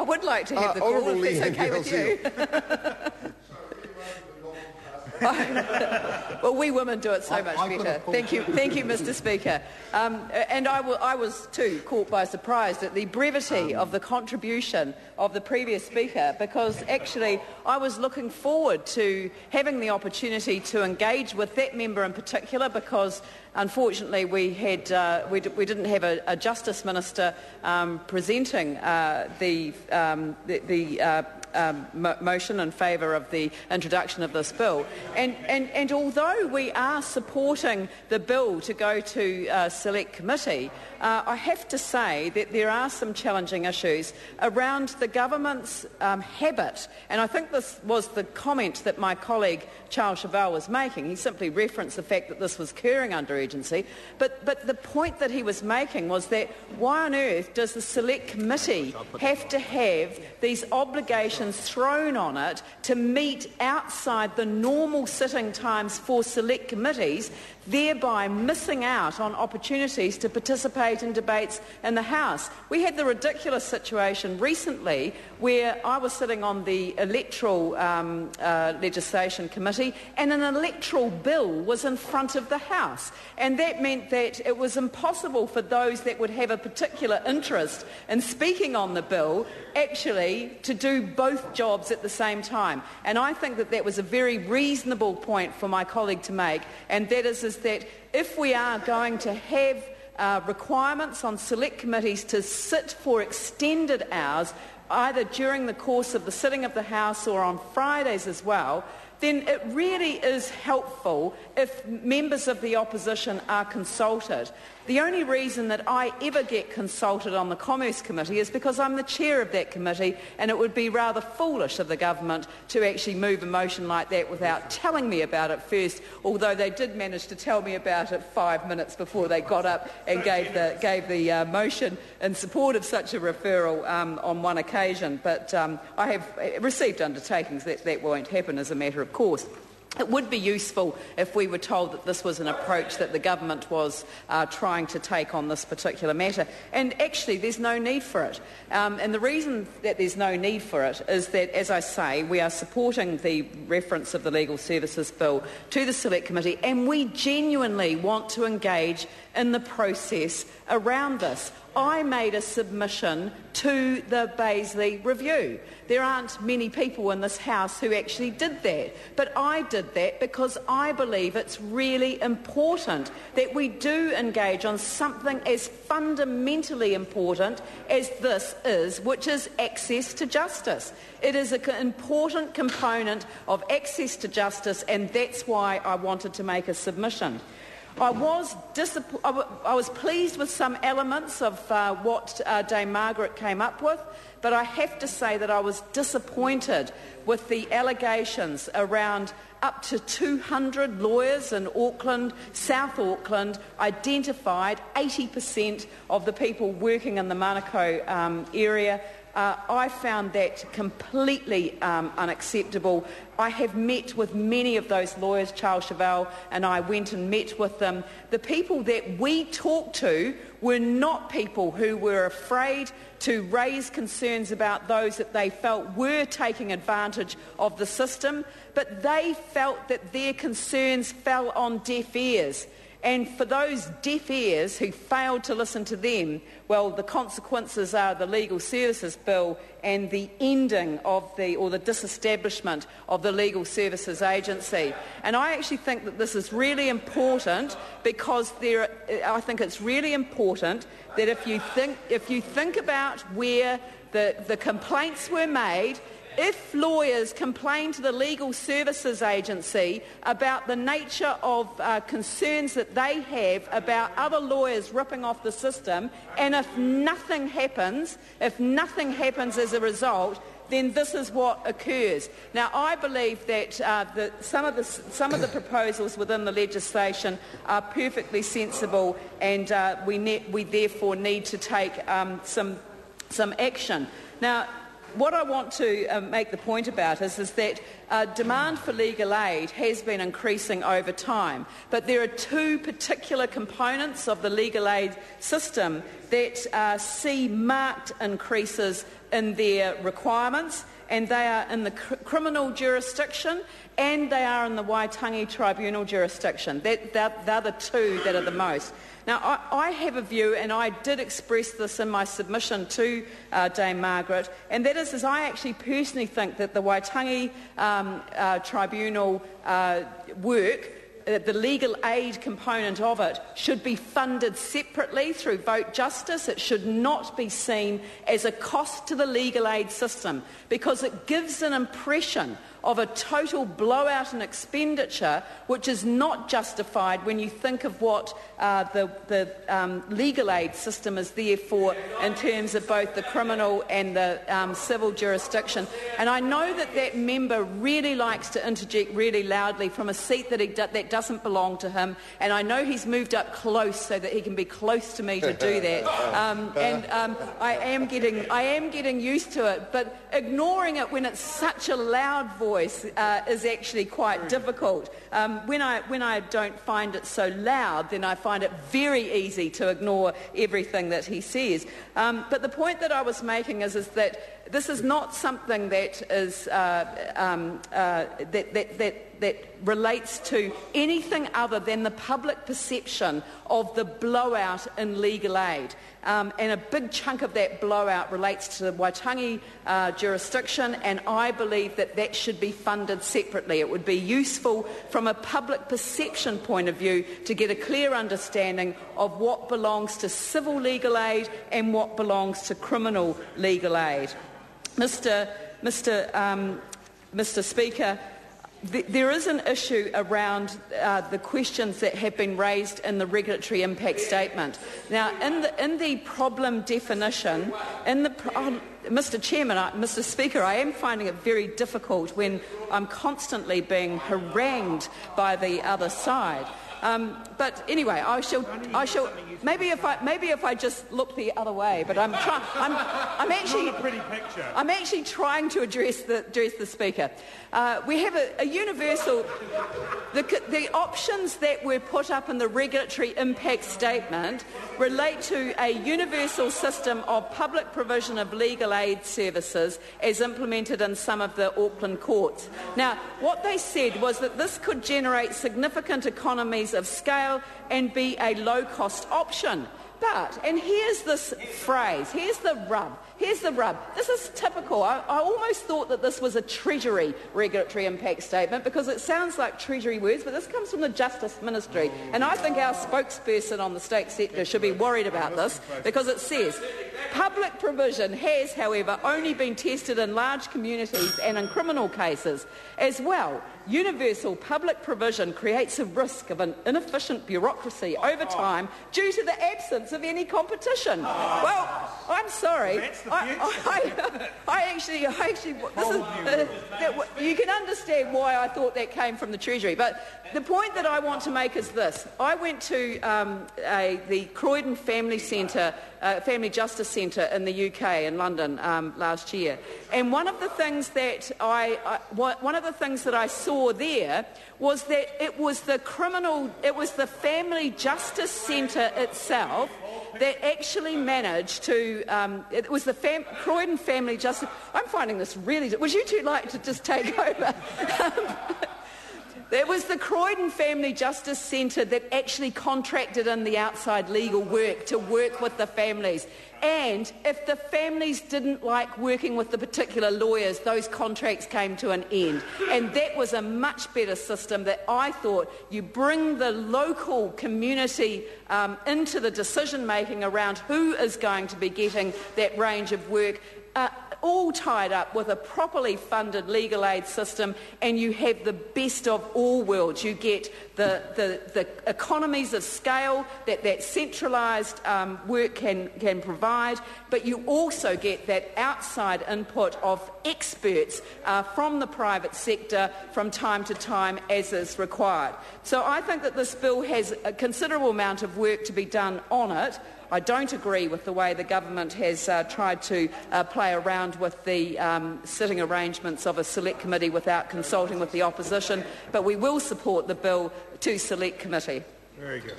would like to have the call, if that's okay with you. Well, we women do it so much better. Thank you, Mr. Speaker. And I was too caught by surprise at the brevity of the contribution of the previous speaker, because actually I was looking forward to having the opportunity to engage with that member in particular, because unfortunately we didn't have a Justice Minister presenting the motion in favour of the introduction of this bill. And although we are supporting the bill to go to Select Committee, I have to say that there are some challenging issues around the government's habit, and I think this was the comment that my colleague Charles Chauvel was making. He simply referenced the fact that this was occurring under urgency, but the point that he was making was that why on earth does the Select Committee have to have these obligations thrown on it to meet outside the normal sitting times for select committees, thereby missing out on opportunities to participate in debates in the House. We had the ridiculous situation recently where I was sitting on the electoral legislation committee, and an electoral bill was in front of the House, and that meant that it was impossible for those that would have a particular interest in speaking on the bill actually to do both jobs at the same time. And I think that that was a very reasonable point for my colleague to make, and that is that if we are going to have requirements on select committees to sit for extended hours, either during the course of the sitting of the House or on Fridays as well, then it really is helpful if members of the opposition are consulted. The only reason that I ever get consulted on the Commerce Committee is because I'm the chair of that committee, and it would be rather foolish of the government to actually move a motion like that without telling me about it first, although they did manage to tell me about it 5 minutes before they got up and gave the motion in support of such a referral on one occasion. But I have received undertakings that that won't happen as a matter of course. It would be useful if we were told that this was an approach that the government was trying to take on this particular matter. And actually, there's no need for it. And the reason that there's no need for it is that, as I say, we are supporting the reference of the Legal Services Bill to the Select Committee, and we genuinely want to engage in the process around this. I made a submission to the Baisley Review. There aren't many people in this House who actually did that, but I did that because I believe it's really important that we do engage on something as fundamentally important as this is, which is access to justice. It is an important component of access to justice, and that's why I wanted to make a submission. I was pleased with some elements of what Dame Margaret came up with, but I have to say that I was disappointed with the allegations around up to 200 lawyers in Auckland, South Auckland, identified 80% of the people working in the Manukau area. I found that completely unacceptable. I have met with many of those lawyers, Charles Chauvel and I went and met with them. The people that we talked to were not people who were afraid to raise concerns about those that they felt were taking advantage of the system, but they felt that their concerns fell on deaf ears. And for those deaf ears who failed to listen to them, well, the consequences are the Legal Services Bill and the ending of the disestablishment of the Legal Services Agency. And I actually think that this is really important because I think it's really important that if you think about where the complaints were made, if lawyers complain to the Legal Services Agency about the nature of concerns that they have about other lawyers ripping off the system, and if nothing happens as a result, then this is what occurs. Now, I believe that some of the proposals within the legislation are perfectly sensible, and we therefore need to take some action. Now, what I want to make the point about is that demand for legal aid has been increasing over time, but there are two particular components of the legal aid system that see marked increases in their requirements, and they are in the criminal jurisdiction and they are in the Waitangi Tribunal jurisdiction. They're the two that are the most. Now, I have a view, and I did express this in my submission to Dame Margaret, and that is I actually personally think that the Waitangi Tribunal work, the legal aid component of it, should be funded separately through vote justice. It should not be seen as a cost to the legal aid system, because it gives an impression of a total blowout in expenditure which is not justified when you think of what the legal aid system is there for in terms of both the criminal and the civil jurisdiction. And I know that member really likes to interject really loudly from a seat that doesn't belong to him, and I know he's moved up close so that he can be close to me to do that. I am getting used to it, but ignoring it when it's such a loud voice is actually quite difficult. When I don't find it so loud, then I find it very easy to ignore everything that he says. But the point that I was making is that this is not something that is that relates to anything other than the public perception of the blowout in legal aid. And a big chunk of that blowout relates to the Waitangi jurisdiction, and I believe that should be funded separately. It would be useful from a public perception point of view to get a clear understanding of what belongs to civil legal aid and what belongs to criminal legal aid. Mr. Speaker, there is an issue around the questions that have been raised in the regulatory impact statement. Now, in the problem definition, Mr. Chairman, Mr. Speaker, I am finding it very difficult when I'm constantly being harangued by the other side. But anyway, I shall. Maybe if I just look the other way. But I'm actually trying to address the Speaker. We have a universal. The options that were put up in the regulatory impact statement relate to a universal system of public provision of legal aid services as implemented in some of the Auckland courts. Now, what they said was that this could generate significant economies of scale and be a low-cost option. But, and here's this phrase, here's the rub. This is typical. I almost thought that this was a Treasury regulatory impact statement because it sounds like Treasury words, but this comes from the Justice Ministry. And I think our spokesperson on the state sector should be worried about this because it says, public provision has, however, only been tested in large communities and in criminal cases. As well, universal public provision creates a risk of an inefficient bureaucracy over time due to the absence of any competition. Well, I'm sorry. You can understand why I thought that came from the Treasury. But the point that I want to make is this. I went to the Croydon Family Justice Centre in the UK in London last year, and one of the things that I saw there was that it was the Family Justice Centre itself that actually managed to. It was the Croydon Family Justice. I'm finding this really. Would you two like to just take over? There was the Croydon Family Justice Centre that actually contracted in the outside legal work to work with the families. And if the families didn't like working with the particular lawyers, those contracts came to an end. And that was a much better system that I thought you bring the local community into the decision-making around who is going to be getting that range of work, all tied up with a properly funded legal aid system, and you have the best of all worlds. You get the economies of scale that centralised work can provide, but you also get that outside input of experts from the private sector from time to time as is required. So I think that this bill has a considerable amount of work to be done on it. I don't agree with the way the government has tried to play around with the sitting arrangements of a select committee without consulting with the opposition, but we will support the bill to select committee. Very good.